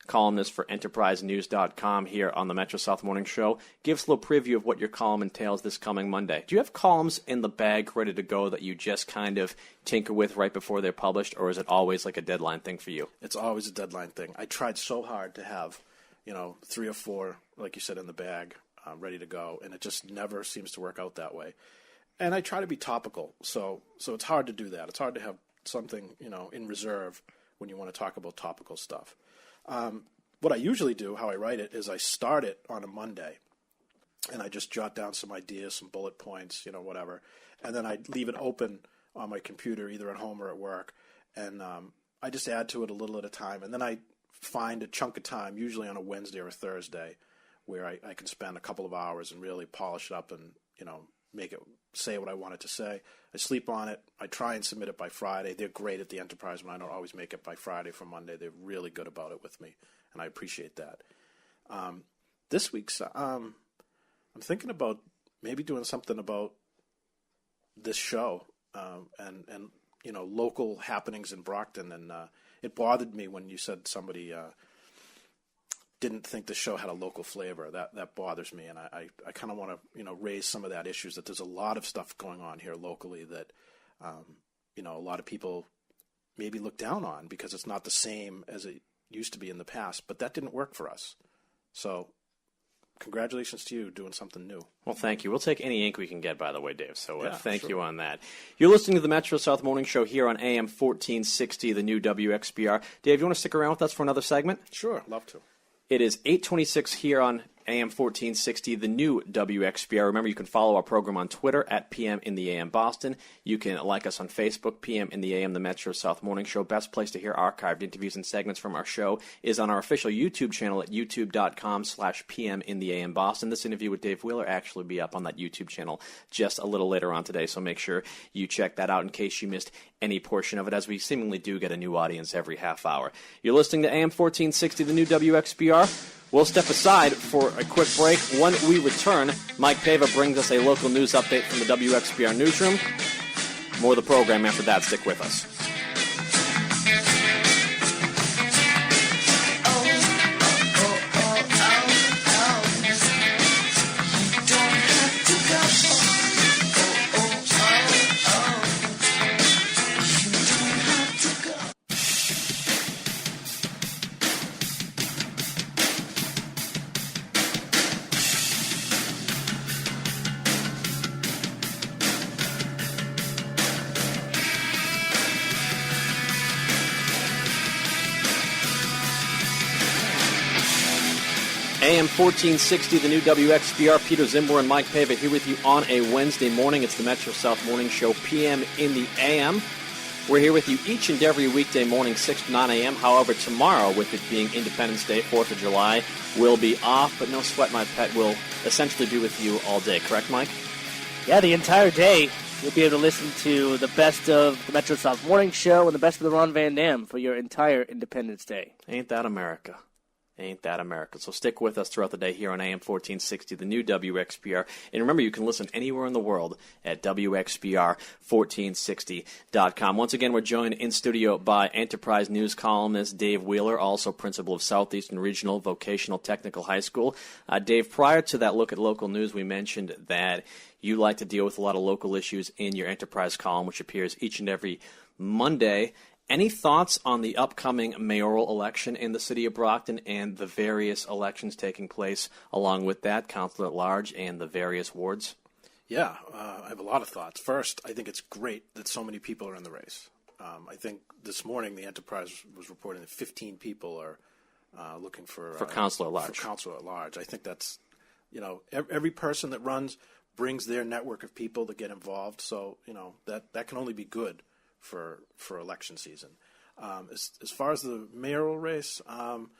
columnist for EnterpriseNews.com here on the Metro South Morning Show. Give us a little preview of what your column entails this coming Monday. Do you have columns in the bag ready to go that you just kind of tinker with right before they're published, or is it always like a deadline thing for you? It's always a deadline thing. I tried so hard to have, 3 or 4, like you said, in the bag, ready to go, and it just never seems to work out that way. And I try to be topical, so it's hard to do that. It's hard to have something, in reserve when you want to talk about topical stuff. What I usually do, how I write it, is I start it on a Monday, and I just jot down some ideas, some bullet points, whatever, and then I leave it open on my computer, either at home or at work, and I just add to it a little at a time, and then I find a chunk of time, usually on a Wednesday or a Thursday, where I can spend a couple of hours and really polish it up and, make it say what I want it to say. I sleep on it. I try and submit it by Friday. They're great at the Enterprise when I don't always make it by Friday for Monday. They're really good about it with me, and I appreciate that. This week's, I'm thinking about maybe doing something about this show and local happenings in Brockton. And it bothered me when you said somebody didn't think the show had a local flavor. That bothers me, and I kind of want to raise some of that issues, that there's a lot of stuff going on here locally that a lot of people maybe look down on because it's not the same as it used to be in the past. But that didn't work for us. So congratulations to you doing something new. Well, thank you. We'll take any ink we can get, by the way, Dave. So thank sure. you on that. You're listening to the Metro South Morning Show here on AM 1460, the new WXPR. Dave, you want to stick around with us for another segment? Sure, love to. It is 8:26 here on AM 1460, the new WXPR. Remember, you can follow our program on Twitter at PM in the AM Boston. You can like us on Facebook, PM in the AM, the Metro South Morning Show. Best place to hear archived interviews and segments from our show is on our official YouTube channel at youtube.com/PM in the AM Boston. This interview with Dave Wheeler actually be up on that YouTube channel just a little later on today, so make sure you check that out in case you missed any portion of it, as we seemingly do get a new audience every half hour. You're listening to AM 1460, the new WXPR. We'll step aside for a quick break. When we return, Mike Paiva brings us a local news update from the WXPR newsroom. More of the program after that. Stick with us. AM 1460, the new WXPR. Peter Czymbor and Mike Paiva here with you on a Wednesday morning. It's the Metro South Morning Show, PM in the AM. We're here with you each and every weekday morning, 6 to 9 a.m. However, tomorrow, with it being Independence Day, 4th of July, we'll be off, but no sweat, my pet. We'll essentially be with you all day. Correct, Mike? Yeah, the entire day. You'll be able to listen to the best of the Metro South Morning Show and the best of the Ron Van Dam for your entire Independence Day. Ain't that America? Ain't that America? So stick with us throughout the day here on AM 1460, the new WXPR. And remember, you can listen anywhere in the world at WXPR1460.com. Once again, we're joined in studio by Enterprise News columnist Dave Wheeler, also principal of Southeastern Regional Vocational Technical High School. Dave, prior to that look at local news, we mentioned that you like to deal with a lot of local issues in your Enterprise column, which appears each and every Monday. Any thoughts on the upcoming mayoral election in the city of Brockton and the various elections taking place along with that, Council at Large and the various wards? Yeah, I have a lot of thoughts. First, I think it's great that so many people are in the race. I think this morning the Enterprise was reporting that 15 people are looking for Council at Large. For Council at Large. I think that's, every person that runs brings their network of people that get involved. So, that can only be good for election season. As far as the mayoral race, I'm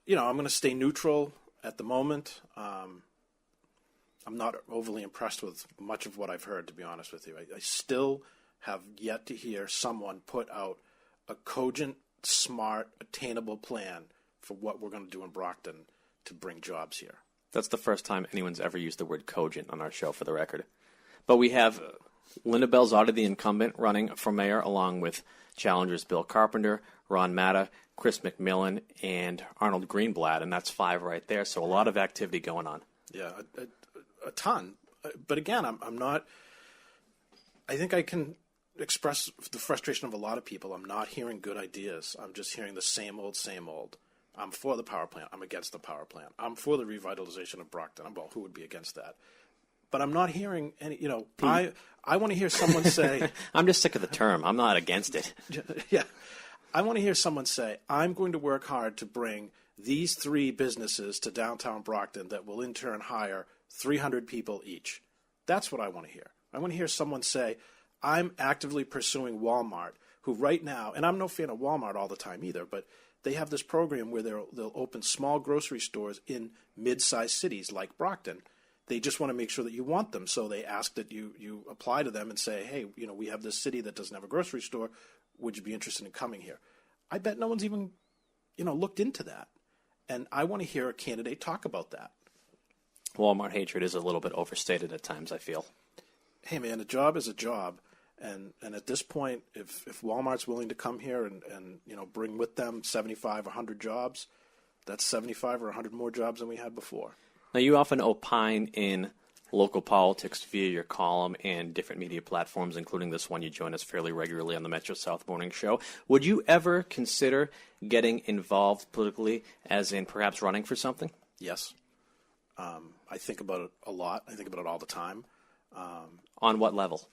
going to stay neutral at the moment. I'm not overly impressed with much of what I've heard, to be honest with you. I still have yet to hear someone put out a cogent, smart, attainable plan for what we're going to do in Brockton to bring jobs here. That's the first time anyone's ever used the word cogent on our show, for the record. But we have Linda Belzotti, the incumbent, running for mayor, along with challengers Bill Carpenter, Ron Matta, Chris McMillan, and Arnold Greenblatt, and that's 5 right there. So a lot of activity going on. Yeah, a ton. But again, I'm not. I think I can express the frustration of a lot of people. I'm not hearing good ideas. I'm just hearing the same old, same old. I'm for the power plant. I'm against the power plant. I'm for the revitalization of Brockton. Well, who would be against that? But I'm not hearing any, I want to hear someone say... I'm just sick of the term. I'm not against it. Yeah. I want to hear someone say, I'm going to work hard to bring these 3 businesses to downtown Brockton that will in turn hire 300 people each. That's what I want to hear. I want to hear someone say, I'm actively pursuing Walmart, who right now, and I'm no fan of Walmart all the time either, but they have this program where they'll open small grocery stores in mid-sized cities like Brockton. They just want to make sure that you want them. So they ask that you apply to them and say, hey, we have this city that doesn't have a grocery store. Would you be interested in coming here? I bet no one's even, looked into that. And I want to hear a candidate talk about that. Walmart hatred is a little bit overstated at times, I feel. Hey, man, a job is a job. And at this point, if Walmart's willing to come here and bring with them 75 or 100 jobs, that's 75 or 100 more jobs than we had before. Now, you often opine in local politics via your column and different media platforms, including this one. You join us fairly regularly on the Metro South Morning Show. Would you ever consider getting involved politically, as in perhaps running for something? Yes. I think about it a lot. I think about it all the time. On what level?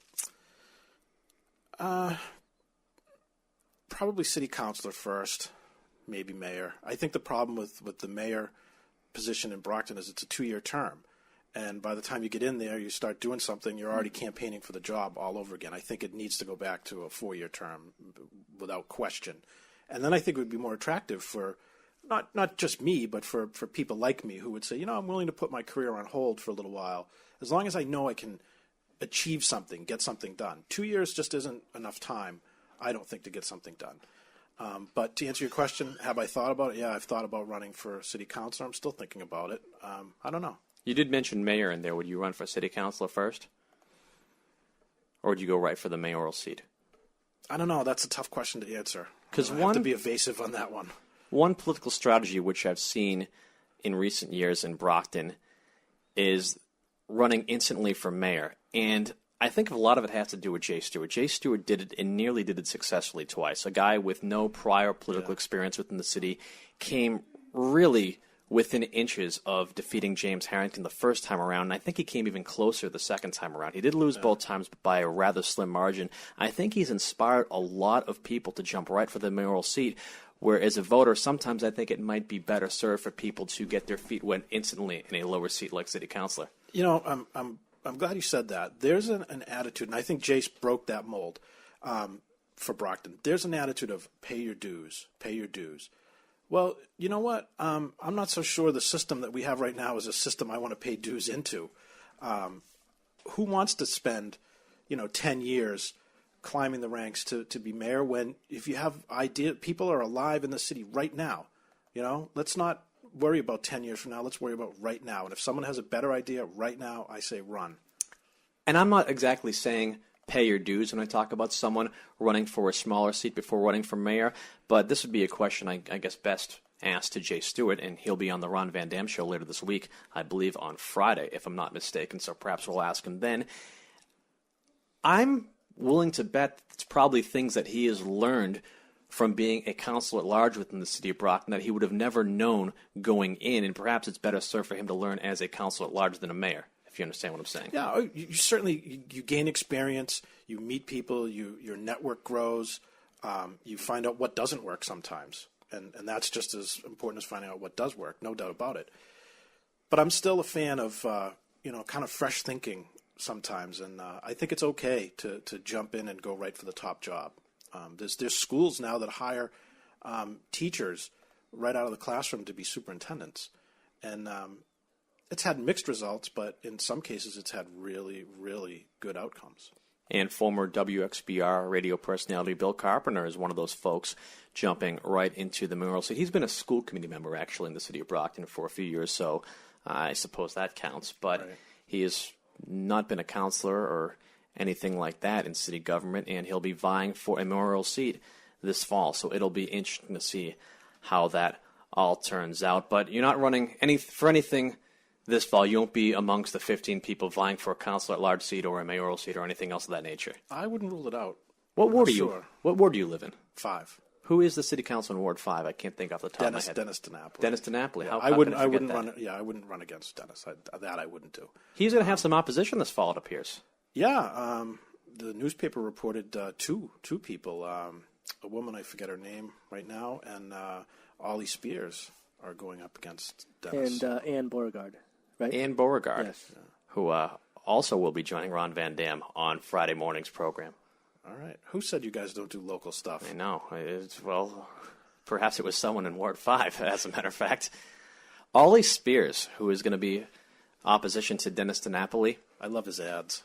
Probably city councilor first, maybe mayor. I think the problem with the mayor position in Brockton is it's a 2-year term. And by the time you get in there, you start doing something, you're already campaigning for the job all over again. I think it needs to go back to a 4-year term without question. And then I think it would be more attractive for not just me, but for people like me who would say, I'm willing to put my career on hold for a little while, as long as I know I can achieve something, get something done. 2 years just isn't enough time, I don't think, to get something done. But to answer your question, have I thought about it? Yeah, I've thought about running for city councilor. I'm still thinking about it. I don't know. You did mention mayor in there. Would you run for city councilor first? Or would you go right for the mayoral seat? I don't know. That's a tough question to answer. Because I have to be evasive on that one. One political strategy which I've seen in recent years in Brockton is running instantly for mayor. And I think a lot of it has to do with Jay Stewart. Jay Stewart did it and nearly did it successfully twice. A guy with no prior political experience within the city came really within inches of defeating James Harrington the first time around, and I think he came even closer the second time around. He did lose both times by a rather slim margin. I think he's inspired a lot of people to jump right for the mayoral seat, where as a voter, sometimes I think it might be better served for people to get their feet wet instantly in a lower seat like city councilor. You know, I'm glad you said that. There's an attitude, and I think Jace broke that mold for Brockton. There's an attitude of pay your dues, pay your dues. Well, you know what? I'm not so sure the system that we have right now is a system I want to pay dues into. Who wants to spend, 10 years climbing the ranks to be mayor when if you have people are alive in the city right now, let's not worry about 10 years from now. Let's worry about right now. And if someone has a better idea right now, I say run. And I'm not exactly saying pay your dues when I talk about someone running for a smaller seat before running for mayor, but this would be a question I guess best asked to Jay Stewart, and he'll be on the Ron Van Dam show later this week, I believe on Friday, if I'm not mistaken, so perhaps we'll ask him then. I'm willing to bet it's probably things that he has learned from being a council at large within the city of Brockton that he would have never known going in, and perhaps it's better served for him to learn as a council at large than a mayor. If you understand what I'm saying. Yeah, you certainly you gain experience, you meet people, your network grows, you find out what doesn't work sometimes, and that's just as important as finding out what does work, no doubt about it. But I'm still a fan of kind of fresh thinking sometimes, and I think it's okay to jump in and go right for the top job. There's schools now that hire teachers right out of the classroom to be superintendents, and it's had mixed results, but in some cases it's had really, really good outcomes. And former WXBR radio personality Bill Carpenter is one of those folks jumping right into the mayoral seat. He's been a school committee member, actually, in the city of Brockton for a few years, so I suppose that counts. But right. He has not been a counselor or anything like that in city government, and he'll be vying for a mayoral seat this fall. So it'll be interesting to see how that all turns out. But you're not running for anything this fall. You won't be amongst the 15 people vying for a council at large seat or a mayoral seat or anything else of that nature. I wouldn't rule it out. What ward do you live in? 5. Who is the city council in Ward 5? I can't think off the top of my head. Dennis DiNapoli. Dennis DiNapoli. Yeah, I wouldn't run. Yeah, I wouldn't run against Dennis. I wouldn't do. He's going to have some opposition this fall, it appears. Yeah, the newspaper reported two people. A woman, I forget her name right now, and Ollie Spears are going up against Dennis. And Ann Beauregard. Right? Ann Beauregard, yes. Who also will be joining Ron Van Dam on Friday morning's program. All right. Who said you guys don't do local stuff? I know. Well, perhaps it was someone in Ward 5, as a matter of fact. Ollie Spears, who is going to be opposition to Dennis DiNapoli. I love his ads.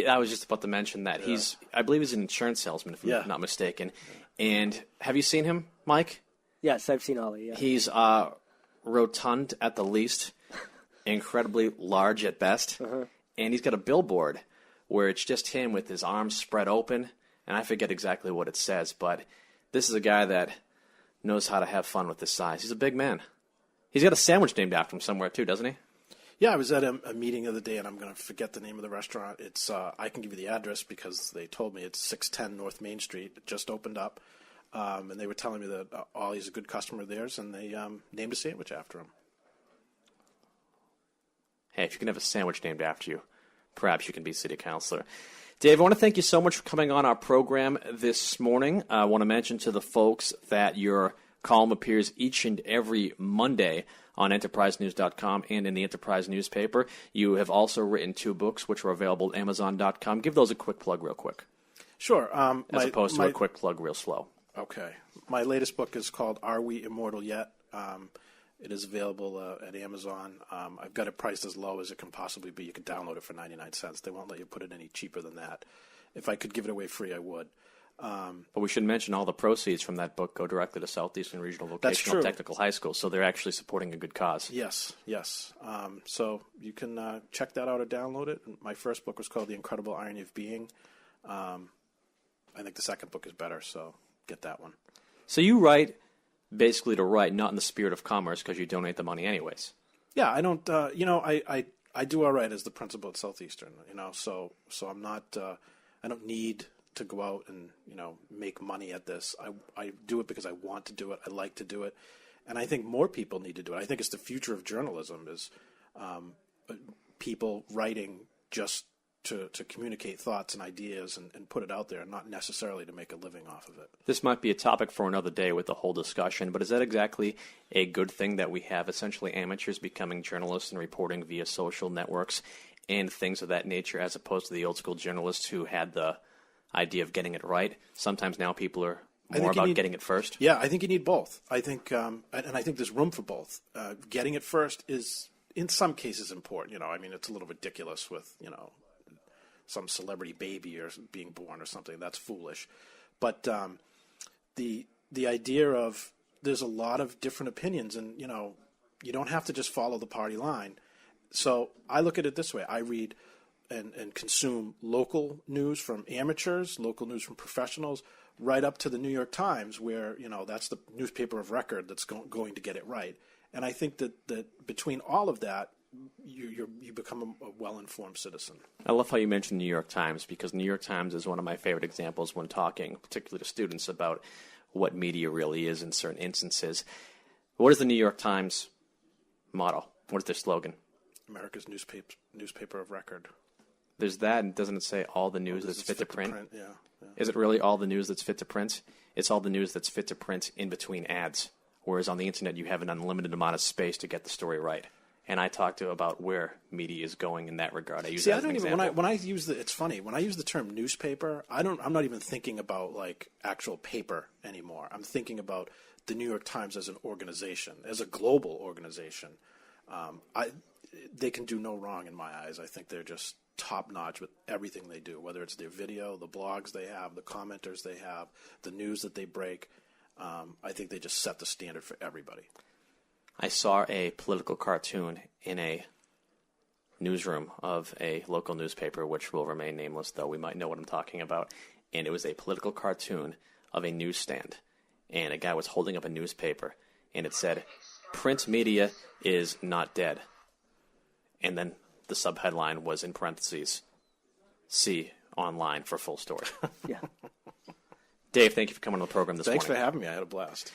I was just about to mention that. Yeah. I believe he's an insurance salesman, if I'm not mistaken. Yeah. And have you seen him, Mike? Yes, I've seen Ollie, yeah. He's rotund at the least, incredibly large at best, and he's got a billboard where it's just him with his arms spread open, and I forget exactly what it says, but this is a guy that knows how to have fun with his size. He's a big man. He's got a sandwich named after him somewhere, too, doesn't he? Yeah, I was at a meeting the other day, and I'm going to forget the name of the restaurant. It's I can give you the address because they told me it's 610 North Main Street. It just opened up, and they were telling me that Ollie's a good customer of theirs, and they named a sandwich after him. Hey, if you can have a sandwich named after you, perhaps you can be city councilor. Dave, I want to thank you so much for coming on our program this morning. I want to mention to the folks that your column appears each and every Monday on enterprisenews.com and in the Enterprise newspaper. You have also written 2 books, which are available at amazon.com. Give those a quick plug real quick. Sure. As opposed to a quick plug real slow. Okay. My latest book is called Are We Immortal Yet? It is available at Amazon. I've got it priced as low as it can possibly be. You can download it for 99 cents. They won't let you put it any cheaper than that. If I could give it away free, I would. But we should mention all the proceeds from that book go directly to Southeastern Regional Vocational Technical High School, so they're actually supporting a good cause. Yes. So you can check that out or download it. My first book was called The Incredible Irony of Being. I think the second book is better, so get that one. So you write basically to write, not in the spirit of commerce, because you donate the money anyways. Yeah, I don't. I do all right as the principal at Southeastern. So I'm not. I don't need to go out and make money at this. I do it because I want to do it. I like to do it, and I think more people need to do it. I think it's the future of journalism is people writing just to communicate thoughts and ideas and put it out there, and not necessarily to make a living off of it. This might be a topic for another day with the whole discussion, but is that exactly a good thing that we have essentially amateurs becoming journalists and reporting via social networks and things of that nature, as opposed to the old school journalists who had the idea of getting it right? Sometimes now people are more about getting it first. Yeah, I think you need both. I think, and I think there's room for both. Getting it first is, in some cases, important. It's a little ridiculous with, some celebrity baby or being born or something. That's foolish. But the idea of there's a lot of different opinions, and you don't have to just follow the party line. So I look at it this way: I read and consume local news from amateurs, local news from professionals, right up to the New York Times, where that's the newspaper of record that's going to get it right. And I think that between all of that, you become a well-informed citizen. I love how you mentioned New York Times, because New York Times is one of my favorite examples when talking, particularly to students, about what media really is in certain instances. What is the New York Times motto? What is their slogan? America's newspaper of record. There's that, and doesn't it say all the news that's fit to print? Yeah. Is it really all the news that's fit to print? It's all the news that's fit to print in between ads, whereas on the internet you have an unlimited amount of space to get the story right. And I talked about where media is going in that regard. I use that as an example. When I use it's funny, when I use the term newspaper, I'm not even thinking about like actual paper anymore. I'm thinking about the New York Times as an organization, as a global organization. They can do no wrong in my eyes. I think they're just top notch with everything they do, whether it's their video, the blogs they have, the commenters they have, the news that they break. I think they just set the standard for everybody. I saw a political cartoon in a newsroom of a local newspaper, which will remain nameless, though we might know what I'm talking about. And it was a political cartoon of a newsstand. And a guy was holding up a newspaper, and it said, "Print media is not dead." And then the subheadline was in parentheses, "See online for full story." Yeah. Dave, thank you for coming on the program this morning. Thanks for having me. I had a blast.